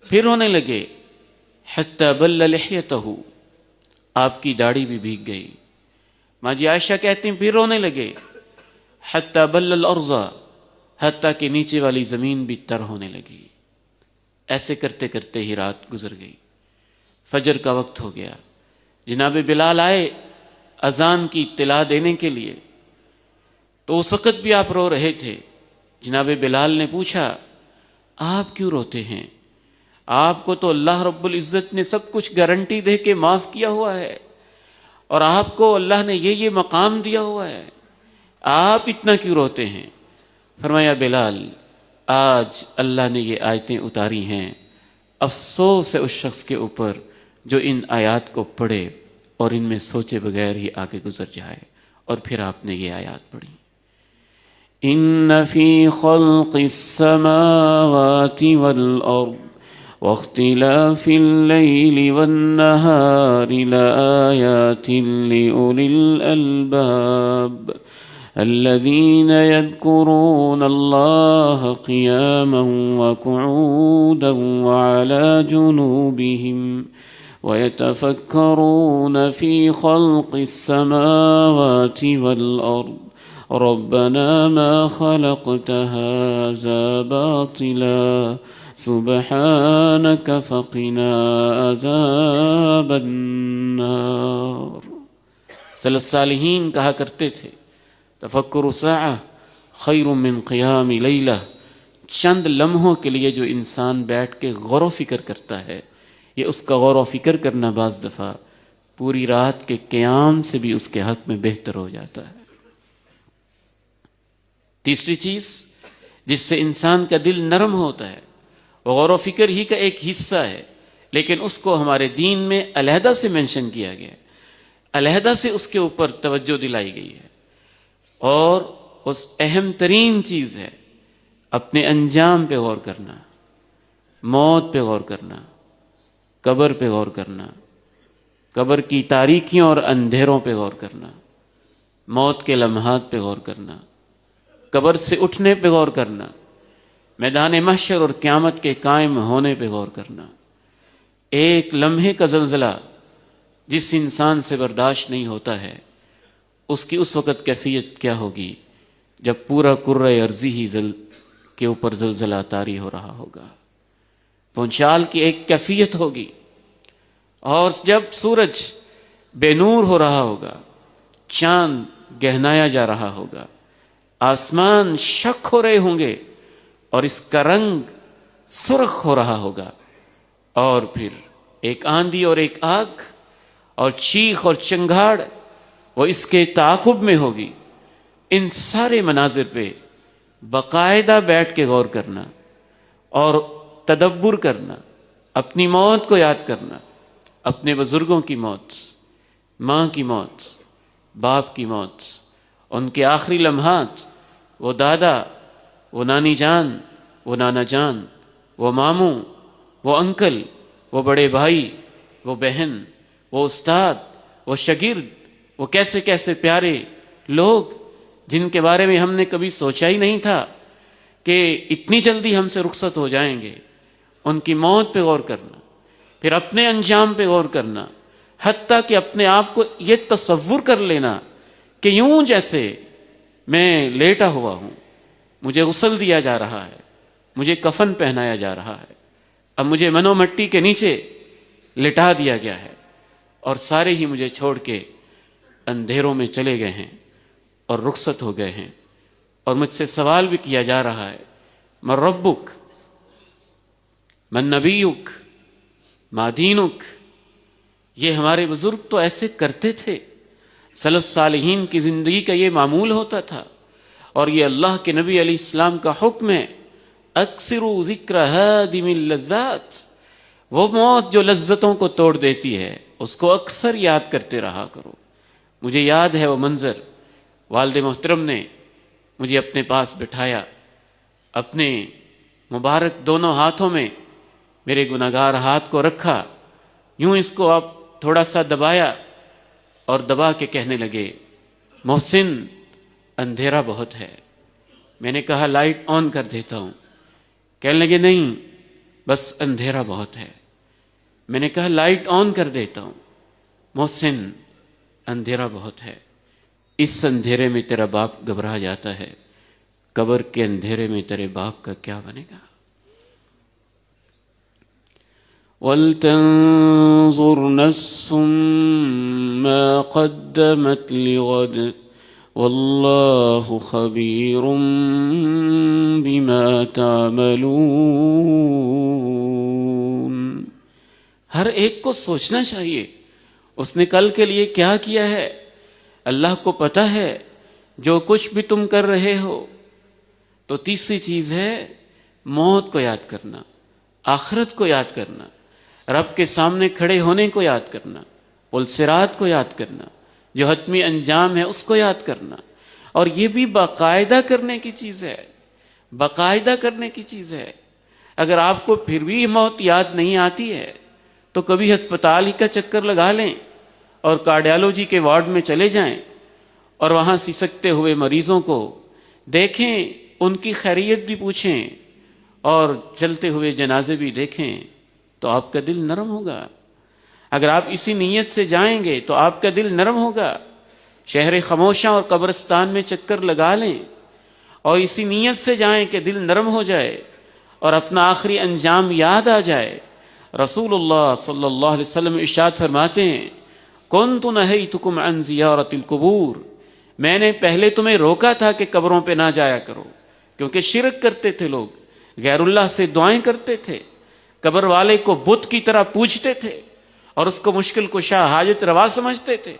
S1: پھر رونے لگے، حتی بل لحیتہ، آپ کی داڑھی بھی بھیگ گئی۔ ماں جی عائشہ کہتی ہیں پھر رونے لگے، حتی بل الارض، حتیٰ کہ نیچے والی زمین بھی تر ہونے لگی۔ ایسے کرتے کرتے ہی رات گزر گئی، فجر کا وقت ہو گیا۔ جناب بلال آئے اذان کی اطلاع دینے کے لیے، تو اس وقت بھی آپ رو رہے تھے۔ جناب بلال نے پوچھا آپ کیوں روتے ہیں؟ آپ کو تو اللہ رب العزت نے سب کچھ گارنٹی دے کے معاف کیا ہوا ہے، اور آپ کو اللہ نے یہ مقام دیا ہوا ہے، آپ اتنا کیوں روتے ہیں؟ فرمایا بلال آج اللہ نے یہ آیتیں اتاری ہیں، افسوس ہے اس شخص کے اوپر جو ان آیات کو پڑھے اور ان میں سوچے بغیر ہی آگے گزر جائے۔ اور پھر آپ نے یہ آیات پڑھی، ان فی خلق السماوات والارض واختلاف اللیل والنہار لآیات لأولی الالباب الذين يذكرون الله قياما وقعودا وعلى جنوبهم ويتفكرون في خلق السماوات والأرض ربنا ما خلقت هذا باطلا سبحانك فقنا عذاب النار۔ سلف صالحین کہا کرتے تھے تفکر ساعہ خیر من قیام لیلہ، چند لمحوں کے لیے جو انسان بیٹھ کے غور و فکر کرتا ہے، یہ اس کا غور و فکر کرنا بعض دفعہ پوری رات کے قیام سے بھی اس کے حق میں بہتر ہو جاتا ہے۔ تیسری چیز جس سے انسان کا دل نرم ہوتا ہے، وہ غور و فکر ہی کا ایک حصہ ہے، لیکن اس کو ہمارے دین میں علیحدہ سے مینشن کیا گیا ہے، علیحدہ سے اس کے اوپر توجہ دلائی گئی ہے، اور اس اہم ترین چیز ہے اپنے انجام پہ غور کرنا، موت پہ غور کرنا، قبر پہ غور کرنا، قبر کی تاریکیوں اور اندھیروں پہ غور کرنا، موت کے لمحات پہ غور کرنا، قبر سے اٹھنے پہ غور کرنا، میدان محشر اور قیامت کے قائم ہونے پہ غور کرنا۔ ایک لمحے کا زلزلہ جس انسان سے برداشت نہیں ہوتا ہے، اس کی اس وقت کیفیت کیا ہوگی جب پورا کرۂ ارضی ہی کے اوپر زلزلہ طاری ہو رہا ہوگا۔ پونچال کی ایک کیفیت ہوگی، اور جب سورج بے نور ہو رہا ہوگا، چاند گہنایا جا رہا ہوگا، آسمان شک ہو رہے ہوں گے اور اس کا رنگ سرخ ہو رہا ہوگا، اور پھر ایک آندھی اور ایک آگ اور چیخ اور چنگھاڑ وہ اس کے تعاقب میں ہوگی۔ ان سارے مناظر پہ باقاعدہ بیٹھ کے غور کرنا اور تدبر کرنا، اپنی موت کو یاد کرنا، اپنے بزرگوں کی موت، ماں کی موت، باپ کی موت، ان کے آخری لمحات، وہ دادا، وہ نانی جان، وہ نانا جان، وہ ماموں، وہ انکل، وہ بڑے بھائی، وہ بہن، وہ استاد، وہ شاگرد، وہ کیسے کیسے پیارے لوگ جن کے بارے میں ہم نے کبھی سوچا ہی نہیں تھا کہ اتنی جلدی ہم سے رخصت ہو جائیں گے، ان کی موت پہ غور کرنا، پھر اپنے انجام پہ غور کرنا، حتیٰ کہ اپنے آپ کو یہ تصور کر لینا کہ یوں جیسے میں لیٹا ہوا ہوں، مجھے غسل دیا جا رہا ہے، مجھے کفن پہنایا جا رہا ہے، اب مجھے منو مٹی کے نیچے لٹا دیا گیا ہے اور سارے ہی مجھے چھوڑ کے اندھیروں میں چلے گئے ہیں اور رخصت ہو گئے ہیں، اور مجھ سے سوال بھی کیا جا رہا ہے، من ربک، من نبیک، ما دینک۔ یہ ہمارے بزرگ تو ایسے کرتے تھے، سلف صالحین کی زندگی کا یہ معمول ہوتا تھا، اور یہ اللہ کے نبی علیہ السلام کا حکم ہے، اکثروا ذکر ہادم اللذات، وہ موت جو لذتوں کو توڑ دیتی ہے اس کو اکثر یاد کرتے رہا کرو۔ مجھے یاد ہے وہ منظر، والد محترم نے مجھے اپنے پاس بٹھایا، اپنے مبارک دونوں ہاتھوں میں میرے گناہگار ہاتھ کو رکھا، یوں اس کو آپ تھوڑا سا دبایا اور دبا کے کہنے لگے، محسن اندھیرا بہت ہے۔ میں نے کہا لائٹ آن کر دیتا ہوں۔ کہنے لگے نہیں، بس اندھیرا بہت ہے۔ میں نے کہا لائٹ آن کر دیتا ہوں۔ محسن اندھیرا بہت ہے، اس اندھیرے میں تیرا باپ گھبرا جاتا ہے، قبر کے اندھیرے میں تیرے باپ کا کیا بنے گا؟ وَلْتَنظُرْ نَفْسٌ مَا قَدَّمَتْ لِغَدٍ وَاللَّهُ خَبِيرٌ بِمَا تَعْمَلُونَ۔ ہر ایک کو سوچنا چاہیے اس نے کل کے لیے کیا کیا ہے۔ اللہ کو پتہ ہے جو کچھ بھی تم کر رہے ہو۔ تو تیسری چیز ہے موت کو یاد کرنا، آخرت کو یاد کرنا، رب کے سامنے کھڑے ہونے کو یاد کرنا، پلسرات کو یاد کرنا، جو حتمی انجام ہے اس کو یاد کرنا۔ اور یہ بھی باقاعدہ کرنے کی چیز ہے، باقاعدہ کرنے کی چیز ہے۔ اگر آپ کو پھر بھی موت یاد نہیں آتی ہے تو کبھی ہسپتال ہی کا چکر لگا لیں اور کارڈیالوجی کے وارڈ میں چلے جائیں اور وہاں سسکتے ہوئے مریضوں کو دیکھیں، ان کی خیریت بھی پوچھیں اور چلتے ہوئے جنازے بھی دیکھیں، تو آپ کا دل نرم ہوگا۔ اگر آپ اسی نیت سے جائیں گے تو آپ کا دل نرم ہوگا۔ شہر خموشاں اور قبرستان میں چکر لگا لیں اور اسی نیت سے جائیں کہ دل نرم ہو جائے اور اپنا آخری انجام یاد آ جائے۔ رسول اللہ صلی اللہ علیہ وسلم ارشاد فرماتے ہیں، كنت نہیتکم عن زیارت القبور، میں نے پہلے تمہیں روکا تھا کہ قبروں پہ نہ جایا کرو، کیونکہ شرک کرتے تھے لوگ، غیر اللہ سے دعائیں کرتے تھے، قبر والے کو بت کی طرح پوجتے تھے اور اس کو مشکل کشا حاجت روا سمجھتے تھے۔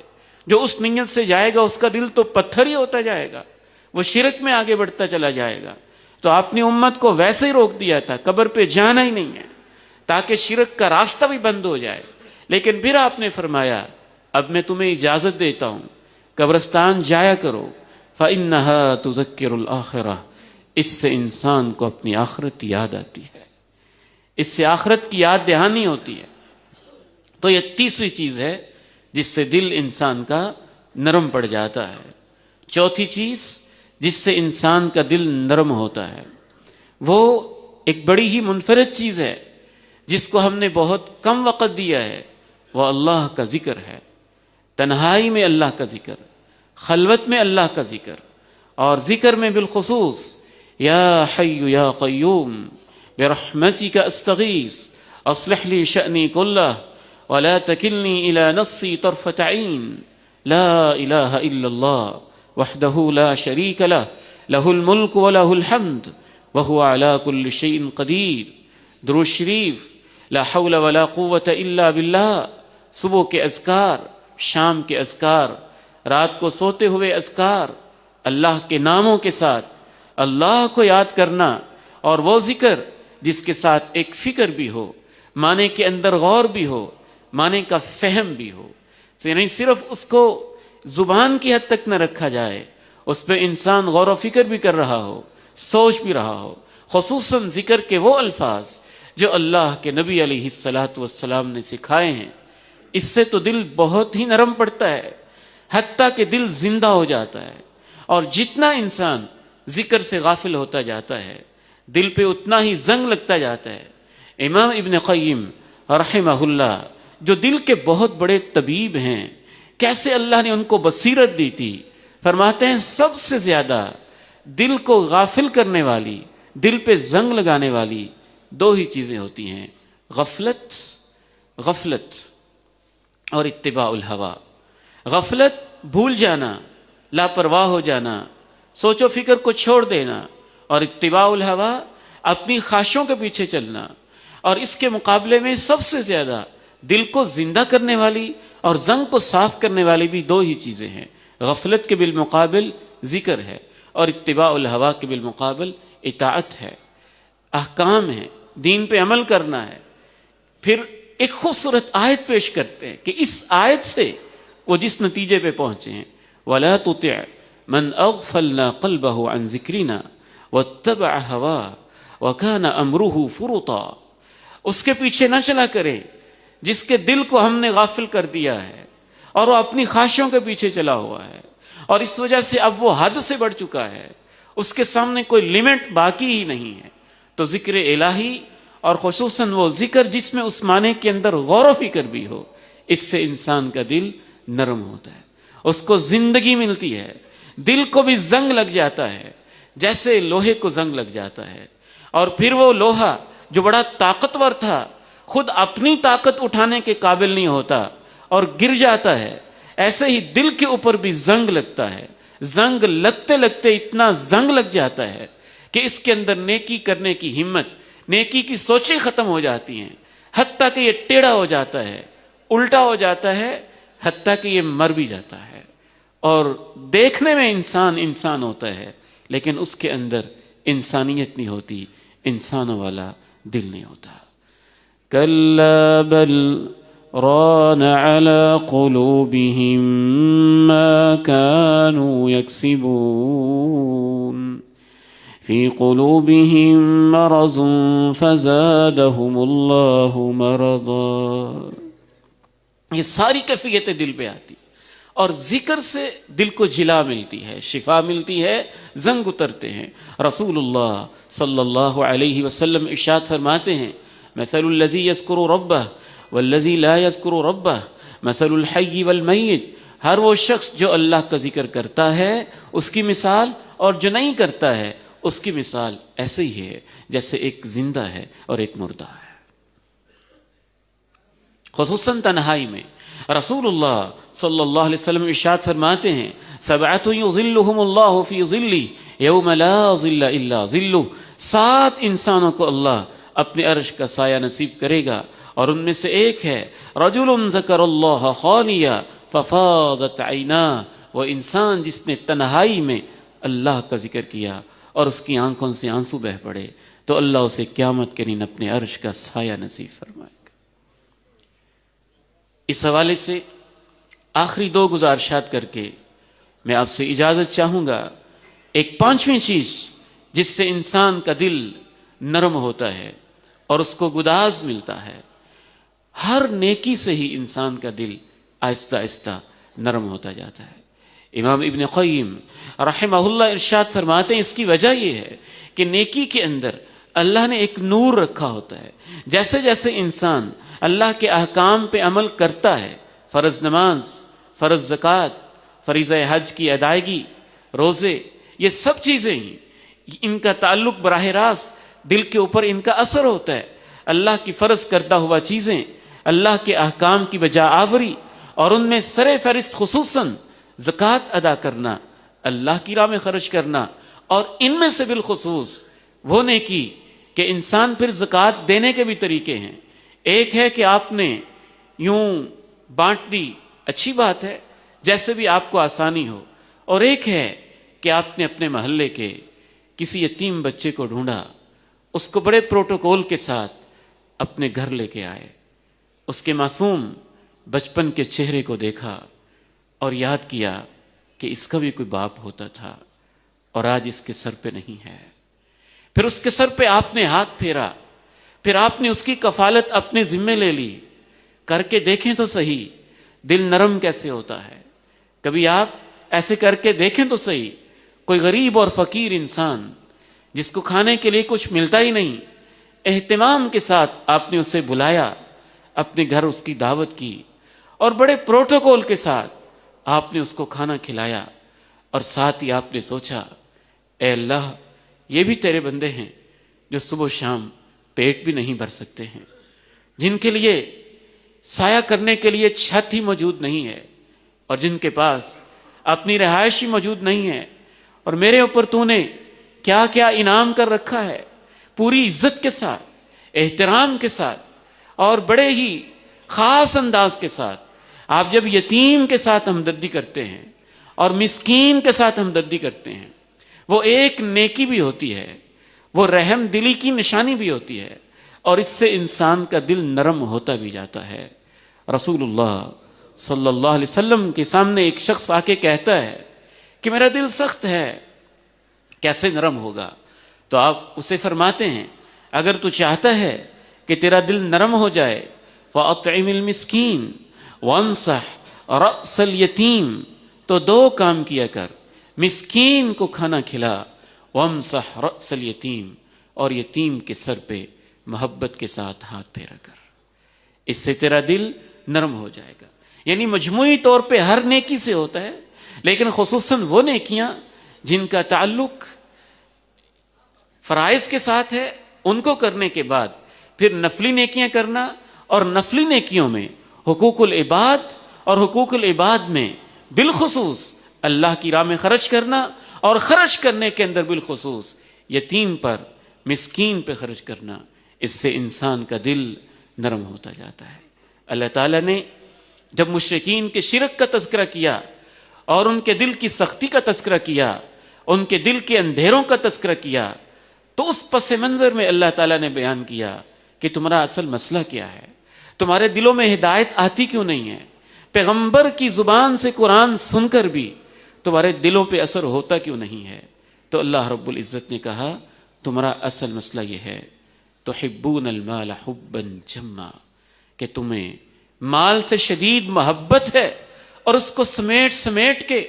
S1: جو اس نیت سے جائے گا اس کا دل تو پتھر ہی ہوتا جائے گا، وہ شرک میں آگے بڑھتا چلا جائے گا۔ تو آپ نے امت کو ویسے ہی روک دیا تھا، قبر پہ جانا ہی نہیں ہے، تاکہ شرک کا راستہ بھی بند ہو جائے۔ لیکن پھر آپ نے فرمایا اب میں تمہیں اجازت دیتا ہوں، قبرستان جایا کرو، فَإِنَّهَا تُذَكِّرُ الْآخِرَةَ، اس سے انسان کو اپنی آخرت یاد آتی ہے، اس سے آخرت کی یاد دہانی ہوتی ہے۔ تو یہ تیسری چیز ہے جس سے دل انسان کا نرم پڑ جاتا ہے۔ چوتھی چیز جس سے انسان کا دل نرم ہوتا ہے وہ ایک بڑی ہی منفرد چیز ہے جس کو ہم نے بہت کم وقت دیا ہے، وہ اللہ کا ذکر ہے۔ تنہائی میں اللہ کا ذکر، خلوت میں اللہ کا ذکر، اور ذکر میں بالخصوص یا حی یا قیوم برحمتک استغیث اصلح لی شأنی کلہ ولا تکلنی الی نفسی طرفۃ عین لا الہ الا اللہ وحدہ لا شریک لہ لہ الملک ولہ الحمد وہو علی کل شیء قدیر۔ درود شریف، لا حول ولا قوة الا باللہ، صبح کے اذکار، شام کے اذکار، رات کو سوتے ہوئے اذکار، اللہ کے ناموں کے ساتھ اللہ کو یاد کرنا اور وہ ذکر جس کے ساتھ ایک فکر بھی ہو، معنی کے اندر غور بھی ہو، معنی کا فہم بھی ہو، یعنی صرف اس کو زبان کی حد تک نہ رکھا جائے، اس پہ انسان غور و فکر بھی کر رہا ہو، سوچ بھی رہا ہو، خصوصاً ذکر کے وہ الفاظ جو اللہ کے نبی علیہ الصلاۃ والسلام نے سکھائے ہیں۔ اس سے تو دل بہت ہی نرم پڑتا ہے، حتیٰ کہ دل زندہ ہو جاتا ہے، اور جتنا انسان ذکر سے غافل ہوتا جاتا ہے دل پہ اتنا ہی زنگ لگتا جاتا ہے۔ امام ابن قیم رحمہ اللہ جو دل کے بہت بڑے طبیب ہیں، کیسے اللہ نے ان کو بصیرت دی تھی، فرماتے ہیں سب سے زیادہ دل کو غافل کرنے والی، دل پہ زنگ لگانے والی دو ہی چیزیں ہوتی ہیں، غفلت اور اتباع الہوا۔ غفلت بھول جانا، لاپرواہ ہو جانا، سوچ و فکر کو چھوڑ دینا، اور اتباع الہوا اپنی خواہشوں کے پیچھے چلنا۔ اور اس کے مقابلے میں سب سے زیادہ دل کو زندہ کرنے والی اور زنگ کو صاف کرنے والی بھی دو ہی چیزیں ہیں، غفلت کے بالمقابل ذکر ہے، اور اتباع الہوا کے بالمقابل اطاعت ہے، احکام ہے، دین پہ عمل کرنا ہے۔ پھر ایک خوبصورت آیت پیش کرتے ہیں کہ اس آیت سے وہ جس نتیجے پہ پہنچے ہیں، وَلَا تُطِعْ مَنْ أَغْفَلْنَا قَلْبَهُ عَنْ ذِكْرِنَا وَاتَّبَعَ هَوَاهُ وَكَانَ أَمْرُهُ فُرُطًا۔ اس کے پیچھے نہ چلا کرے جس کے دل کو ہم نے غافل کر دیا ہے اور وہ اپنی خواہشوں کے پیچھے چلا ہوا ہے، اور اس وجہ سے اب وہ حد سے بڑھ چکا ہے، اس کے سامنے کوئی لیمٹ باقی ہی نہیں ہے۔ تو ذکر الہی اور خصوصاً وہ ذکر جس میں اس معنی کے اندر غور و فکر بھی ہو، اس سے انسان کا دل نرم ہوتا ہے، اس کو زندگی ملتی ہے، دل کو بھی زنگ لگ جاتا ہے جیسے لوہے کو زنگ لگ جاتا ہے۔ اور پھر وہ لوہا جو بڑا طاقتور تھا خود اپنی طاقت اٹھانے کے قابل نہیں ہوتا اور گر جاتا ہے، ایسے ہی دل کے اوپر بھی زنگ لگتا ہے، زنگ لگتے لگتے اتنا زنگ لگ جاتا ہے کہ اس کے اندر نیکی کرنے کی ہمت، نیکی کی سوچیں ختم ہو جاتی ہیں، حتیٰ کہ یہ ٹیڑھا ہو جاتا ہے، الٹا ہو جاتا ہے، حتیٰ کہ یہ مر بھی جاتا ہے، اور دیکھنے میں انسان ہوتا ہے لیکن اس کے اندر انسانیت نہیں ہوتی، انسانوں والا دل نہیں ہوتا۔ کَلَّا بَلْ رَانَ عَلَى قُلُوبِهِمْ مَا كَانُوا يَكْسِبُونَ فِي قُلُوبِهِمْ مَرَضٌ فَزَادَهُمُ اللَّهُ مَرَضًا۔ یہ ساری کیفیتیں دل پہ آتی، اور ذکر سے دل کو جلا ملتی ہے، شفا ملتی ہے، زنگ اترتے ہیں۔ رسول اللہ صلی اللہ علیہ وسلم ارشاد فرماتے ہیں، مثل الذی یذکر ربہ والذی لا یذکر ربہ مثل الحی والمیت۔ ہر وہ شخص جو اللہ کا ذکر کرتا ہے اس کی مثال، اور جو نہیں کرتا ہے اس کی مثال ایسے ہی ہے جیسے ایک زندہ ہے اور ایک مردہ ہے۔ خصوصاً تنہائی میں رسول اللہ صلی اللہ علیہ وسلم ارشاد فرماتے ہیں، سبعۃ یظلھم اللہ فی ظلہ یوم لا ظل الا ظلہ۔ 7 انسانوں کو اللہ اپنے عرش کا سایہ نصیب کرے گا، اور ان میں سے ایک ہے رجل ذکر اللہ خالیا ففاضت عیناہ، وہ انسان جس نے تنہائی میں اللہ کا ذکر کیا اور اس کی آنکھوں سے آنسو بہ پڑے، تو اللہ اسے قیامت کے دن اپنے عرش کا سایہ نصیب فرمائے گا۔ اس حوالے سے آخری 2 گزارشات کر کے میں آپ سے اجازت چاہوں گا۔ ایک 5ویں چیز جس سے انسان کا دل نرم ہوتا ہے اور اس کو گداز ملتا ہے، ہر نیکی سے ہی انسان کا دل آہستہ آہستہ نرم ہوتا جاتا ہے۔ امام ابن قیم رحمہ اللہ ارشاد فرماتے ہیں اس کی وجہ یہ ہے کہ نیکی کے اندر اللہ نے ایک نور رکھا ہوتا ہے۔ جیسے جیسے انسان اللہ کے احکام پہ عمل کرتا ہے، فرض نماز، فرض زکوٰۃ، فریضہ حج کی ادائیگی، روزے، یہ سب چیزیں ہی ان کا تعلق براہ راست دل کے اوپر ان کا اثر ہوتا ہے۔ اللہ کی فرض کردہ ہوا چیزیں، اللہ کے احکام کی بجا آوری، اور ان میں سر فہرست خصوصاً زکوٰۃ ادا کرنا، اللہ کی راہ میں خرچ کرنا، اور ان میں سے بالخصوص وہ نیکی کہ انسان پھر زکوٰۃ دینے کے بھی طریقے ہیں۔ ایک ہے کہ آپ نے یوں بانٹ دی، اچھی بات ہے، جیسے بھی آپ کو آسانی ہو، اور ایک ہے کہ آپ نے اپنے محلے کے کسی یتیم بچے کو ڈھونڈا، اس کو بڑے پروٹوکول کے ساتھ اپنے گھر لے کے آئے، اس کے معصوم بچپن کے چہرے کو دیکھا اور یاد کیا کہ اس کا بھی کوئی باپ ہوتا تھا اور آج اس کے سر پہ نہیں ہے۔ پھر اس کے سر پہ آپ نے ہاتھ پھیرا، پھر آپ نے اس کی کفالت اپنے ذمہ لے لی۔ کر کے دیکھیں تو صحیح دل نرم کیسے ہوتا ہے، کبھی آپ ایسے کر کے دیکھیں تو صحیح، کوئی غریب اور فقیر انسان جس کو کھانے کے لیے کچھ ملتا ہی نہیں، اہتمام کے ساتھ آپ نے اسے بلایا، اپنے گھر اس کی دعوت کی اور بڑے پروٹوکول کے ساتھ آپ نے اس کو کھانا کھلایا، اور ساتھ ہی آپ نے سوچا اے اللہ یہ بھی تیرے بندے ہیں جو صبح و شام پیٹ بھی نہیں بھر سکتے ہیں، جن کے لیے سایہ کرنے کے لیے چھت ہی موجود نہیں ہے، اور جن کے پاس اپنی رہائش ہی موجود نہیں ہے، اور میرے اوپر تو نے کیا کیا انعام کر رکھا ہے، پوری عزت کے ساتھ، احترام کے ساتھ اور بڑے ہی خاص انداز کے ساتھ آپ جب یتیم کے ساتھ ہمدردی کرتے ہیں اور مسکین کے ساتھ ہمدردی کرتے ہیں، وہ ایک نیکی بھی ہوتی ہے، وہ رحم دلی کی نشانی بھی ہوتی ہے، اور اس سے انسان کا دل نرم ہوتا بھی جاتا ہے۔ رسول اللہ صلی اللہ علیہ وسلم کے سامنے ایک شخص آ کے کہتا ہے کہ میرا دل سخت ہے، کیسے نرم ہوگا؟ تو آپ اسے فرماتے ہیں اگر تو چاہتا ہے کہ تیرا دل نرم ہو جائے فَأَطْعِمِ الْمِسْكِينَ وَانْصَحْ رَأْسَ الْيَتِيمِ، تو دو کام کیا کر، مسکین کو کھانا کھلا، وَامْسَحْ رَأْسَ الْيَتِيمِ، اور یتیم کے سر پہ محبت کے ساتھ ہاتھ پھیرا کر، اس سے تیرا دل نرم ہو جائے گا۔ یعنی مجموعی طور پہ ہر نیکی سے ہوتا ہے، لیکن خصوصاً وہ نیکیاں جن کا تعلق فرائض کے ساتھ ہے، ان کو کرنے کے بعد پھر نفلی نیکیاں کرنا، اور نفلی نیکیوں میں حقوق العباد، اور حقوق العباد میں بالخصوص اللہ کی راہ میں خرچ کرنا، اور خرچ کرنے کے اندر بالخصوص یتیم پر، مسکین پہ خرچ کرنا، اس سے انسان کا دل نرم ہوتا جاتا ہے۔ اللہ تعالیٰ نے جب مشرکین کے شرک کا تذکرہ کیا اور ان کے دل کی سختی کا تذکرہ کیا، ان کے دل کے اندھیروں کا تذکرہ کیا، تو اس پس منظر میں اللہ تعالیٰ نے بیان کیا کہ تمہارا اصل مسئلہ کیا ہے، تمہارے دلوں میں ہدایت آتی کیوں نہیں ہے، پیغمبر کی زبان سے قرآن سن کر بھی تمہارے دلوں پہ اثر ہوتا کیوں نہیں ہے؟ تو اللہ رب العزت نے کہا تمہارا اصل مسئلہ یہ ہے تحبون المال حبا جما، کہ تمہیں مال سے شدید محبت ہے، اور اس کو سمیٹ سمیٹ کے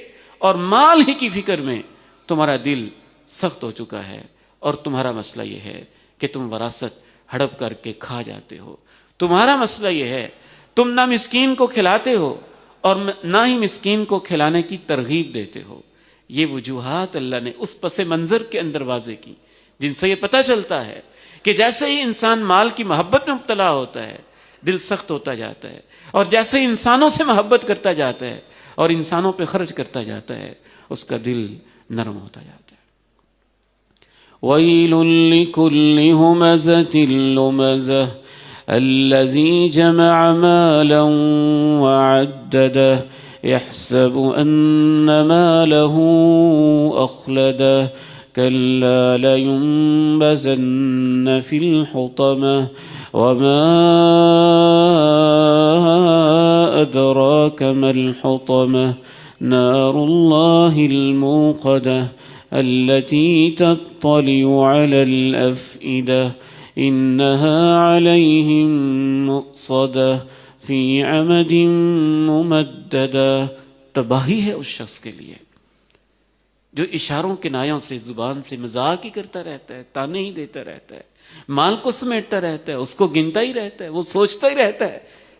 S1: اور مال ہی کی فکر میں تمہارا دل سخت ہو چکا ہے، اور تمہارا مسئلہ یہ ہے کہ تم وراثت ہڑپ کر کے کھا جاتے ہو، تمہارا مسئلہ یہ ہے تم نہ مسکین کو کھلاتے ہو اور نہ ہی مسکین کو کھلانے کی ترغیب دیتے ہو۔ یہ وجوہات اللہ نے اس پس منظر کے اندر واضح کی، جن سے یہ پتہ چلتا ہے کہ جیسے ہی انسان مال کی محبت میں مبتلا ہوتا ہے دل سخت ہوتا جاتا ہے، اور جیسے ہی انسانوں سے محبت کرتا جاتا ہے اور انسانوں پہ خرچ کرتا جاتا ہے اس کا دل نرم ہوتا جاتا ہے۔ وَيْلٌ لِكُلِّ هُمَزَةٍ لُمَزَةٍ الَّذِي جَمَعَ مَالًا وَعَدَّدَهُ يَحْسَبُ أَنَّ مَالَهُ أَخْلَدَهُ كَلَّا لَيُنبَذَنَّ فِي الْحُطَمَةِ وَمَا أَدْرَاكَ مَا الْحُطَمَةُ نَارُ اللَّهِ الْمُوقَدَةُ التي تطلع على الأفئدة إنها عليهم مؤصدة في عمد ممددة۔ تباہی ہے اس شخص کے لیے جو اشاروں کنایوں سے زبان سے مذاق ہی کرتا رہتا ہے، تانے ہی دیتا رہتا ہے، مال کو سمیٹتا رہتا ہے، اس کو گنتا ہی رہتا ہے، وہ سوچتا ہی رہتا ہے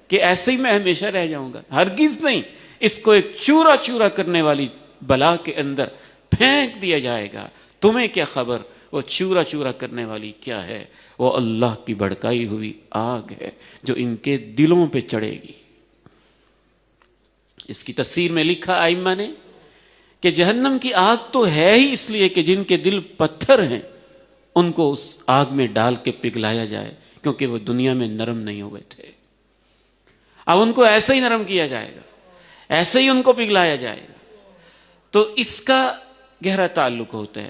S1: کہ ایسے ہی میں ہمیشہ رہ جاؤں گا۔ ہرگز نہیں، اس کو ایک چورا چورا کرنے والی بلا کے اندر پھینک دیا جائے گا۔ تمہیں کیا خبر وہ چورا چورا کرنے والی کیا ہے؟ وہ اللہ کی بھڑکائی ہوئی آگ ہے جو ان کے دلوں پہ چڑھے گی۔ اس کی تفسیر میں لکھا ائمہ نے کہ جہنم کی آگ تو ہے ہی اس لیے کہ جن کے دل پتھر ہیں ان کو اس آگ میں ڈال کے پگھلایا جائے، کیونکہ وہ دنیا میں نرم نہیں ہوئے تھے۔ اب ان کو ایسے ہی نرم کیا جائے گا، ایسے ہی ان کو پگھلایا جائے گا۔ تو اس کا گہرا تعلق ہوتا ہے۔